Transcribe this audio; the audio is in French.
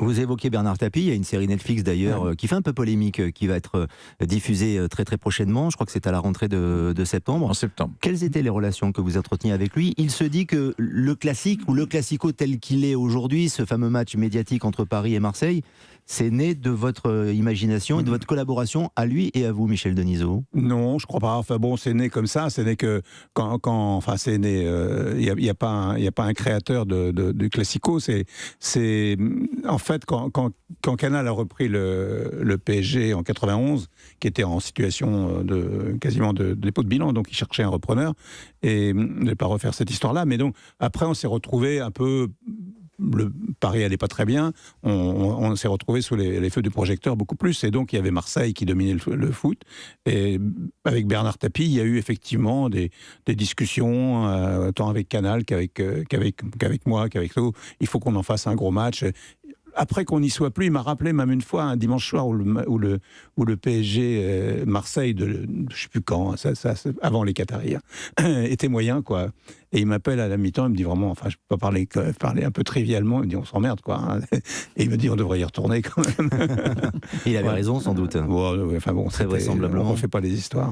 Vous évoquez Bernard Tapie, il y a une série Netflix d'ailleurs qui fait un peu polémique, qui va être diffusée très très prochainement, je crois que c'est à la rentrée de septembre. En septembre. Quelles étaient les relations que vous entreteniez avec lui? Il se dit que le classique ou le classico tel qu'il est aujourd'hui, ce fameux match médiatique entre Paris et Marseille, c'est né de votre imagination et de votre collaboration à lui et à vous, Michel Denisot. Non, je crois pas. Enfin bon, c'est né comme ça. C'est né que enfin c'est né. Il y a pas un créateur du classico. C'est en fait quand Canal a repris le PSG en 91, qui était en situation quasiment de dépôt de bilan, donc il cherchait un repreneur et ne pas refaire cette histoire-là. Mais donc après, on s'est retrouvé un peu. Le Paris allait pas très bien, on s'est retrouvé sous les feux du projecteur beaucoup plus, et donc il y avait Marseille qui dominait le foot, et avec Bernard Tapie, il y a eu effectivement des discussions, tant avec Canal qu'avec moi, qu'avec nous, il faut qu'on en fasse un gros match. Après qu'on n'y soit plus, il m'a rappelé même une fois un dimanche soir où le PSG Marseille de je sais plus quand, avant les Qataris, était moyen quoi. Et il m'appelle à la mi-temps, il me dit vraiment, enfin je peux pas parler un peu trivialement, il me dit on s'emmerde quoi. Et il me dit on devrait y retourner quand même. Il avait raison sans doute. Enfin bon, très vraisemblablement. On refait pas les histoires.